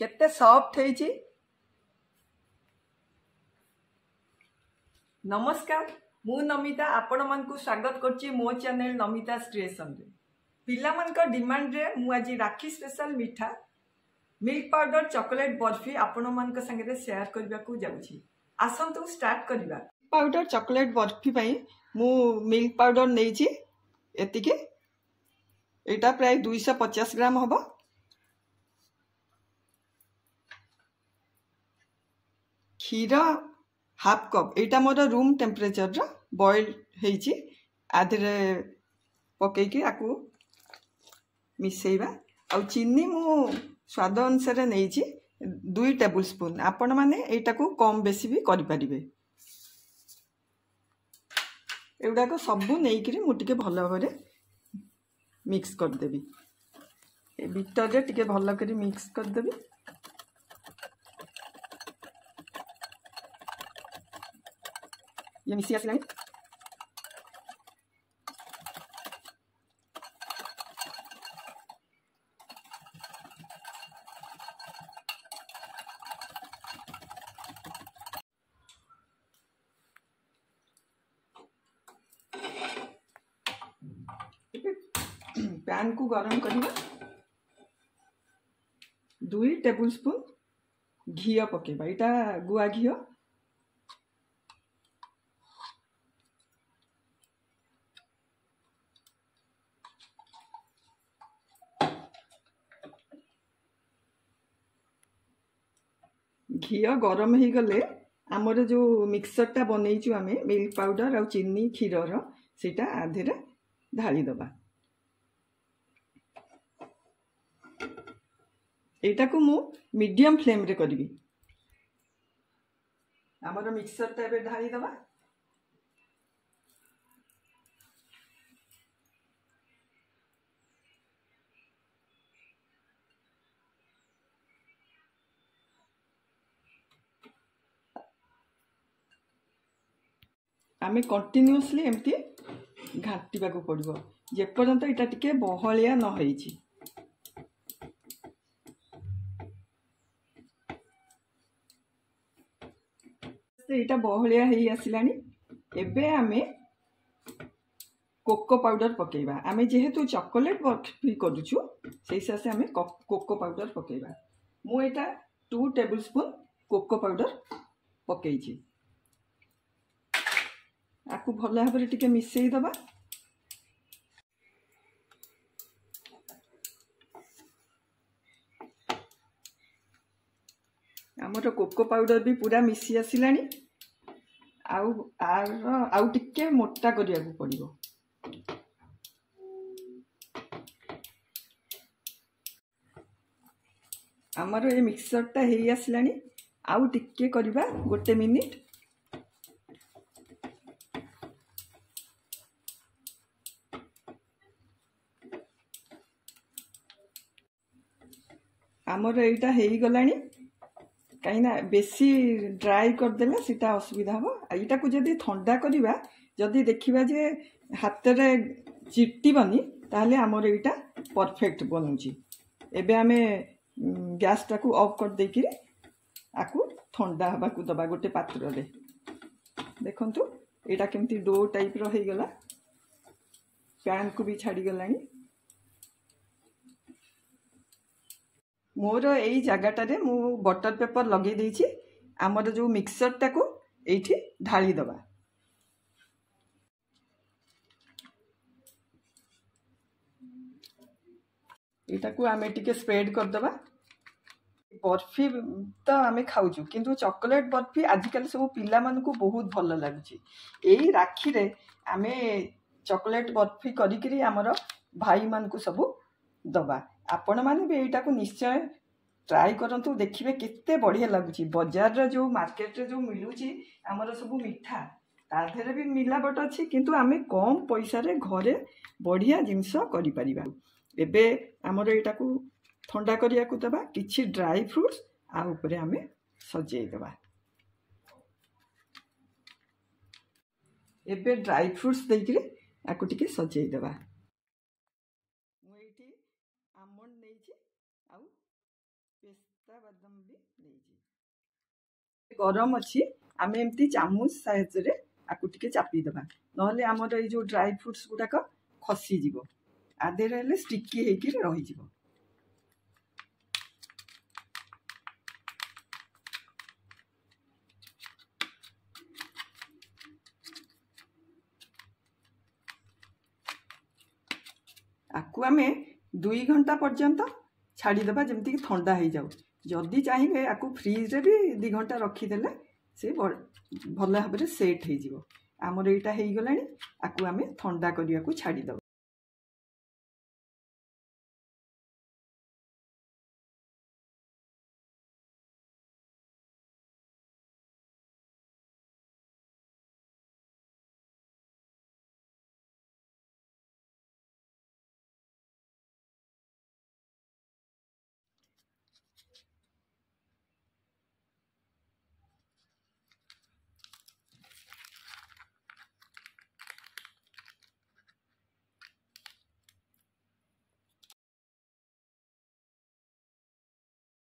केते सॉफ्ट है। नमस्कार, मु नमिता आपण मानकु स्वागत करछि मो चैनल नमिता क्रिएशन रे। पिला मान का डिमांड रे मु आज राखी स्पेशल मीठा मिल्क पाउडर चॉकलेट बर्फी आपण मान का संगे शेयर करबा को जाउछि। आसंतु स्टार्ट करबा। पाउडर चॉकलेट बर्फी पई मु मिल्क पाउडर नेछि एतिके, एटा प्राय 250 ग्राम हबो। क्षीर हाफ कप, एटा मोर रूम टेम्परेचर रा बॉइल हेछि। आधरे पकईकि आकु मिसेइबा। आ चीनी मु स्वाद अनुसार नेछि 2 टेबल स्पून। आपण माने एटा को कम बेसी भी करि परिबे। एउडा को सबु नेइकरी मु टिके भलो भरे मिक्स कर देबी। ए बीटर रे टिके भलो करी मिक्स कर देबी। ये मिसी आसलानी। पैन को गरम करवा। 2 टेबल स्पून घी पकेबा। एटा गुआ घी। घी गरम हो गले आमर जो मिक्सरटा बनईचु आमे मिल्क पाउडर और चीनी क्षीर सेटा आधे ढाली दबा। एटा को मु मीडियम फ्लेम रे करबी। आमर मिक्सरटा एबे ढाली दबा। आमे कंटिन्यूअसली एमती घाटिबा को पड़िबो जे पर्यंत एटा टिके बहलिया न होईची। एटा बहलिया हेई आसिलानी। एबे आमे कोको पाउडर पकेबा। आमे जेहेतु चॉकलेट बर्फी करूछु सेहि हिसाब से आमे कोको पाउडर पकेबा। मु एटा 2 टेबल स्पून कोको पाउडर पकेइची। आकु भल भाव टिके मिसेई दबा। आमर कोको पाउडर भी पूरा मिसी आसिलानी। आउ टिके मोटा करिया को पड़िबो। आमर ए मिक्सरटा हेई आसिलानी। आउ टिके करिबा 1 मिनिट। आमर एटा हेई गलानी। कहीं बेसी ड्राई करदेले सीटा असुविधा हम। यहाँ को जदि ठंडा करवा, जदि देखा जे हाथ में चिट्टिबनी ताहले आमर यहाँ परफेक्ट बनूची। एबे आमे गैस टाकू ऑफ कर देकी आकु ठंडा हवा को दबा गोटे पात्र रे। देखंतु एटा केमती डो टाइप रो हे गला। पैन को भी छाड़ी गलानी। मोर यही जगह मु बटर पेपर लगे देछि। आमर जो मिक्सरटा को एठी ढाली दबा। एटा को आमे टिके स्प्रेड कर दबा। बर्फी तो आमे खाउछु किंतु चॉकलेट बर्फी आजिकल सब पिला मन को बहुत भल लागुछि। एही राखी रे आमे चॉकलेट बर्फी करी करी आमर भाई मान को सब दबा। आपण माने भी एटा को निश्चय ट्राई करंतु। देखिबे केते बढ़िया लागुछि। बाजार रे जो मार्केट रे जो मिलुछि आमर सब मिठा ताधरे भी मिलावट अछि, किंतु आमे कम पैसा रे घरे बढ़िया जिंस करि परिबा। एबे आमर एटा को ठंडा करिया को दबा। किछि ड्राई फ्रूट्स आ ऊपर आमे सजेई दबा। एबे ड्राई फ्रूट्स देकरी आकु टिके सजेई दबा। मु एठी आमंड नेछि आउ पेस्ता बादाम भी नहीं गरम अच्छी आम एमती चामच साइज आपको टिके चापीदबा नहले आमर ये जो ड्राई फ्रुट्स गुड़ाक खसीज आधे स्टिकी होकर रही आपको आम 2 घंटा पर्यंत छाड़ीदे जमीक ठंडा हो जाऊ जदि चाहिए आपको फ्रिज भी 2 घंटा रखीदे से भल भाव सेट हो आमर यहाँ हो गला आपको आम ठंडा करने को छाड़ीद।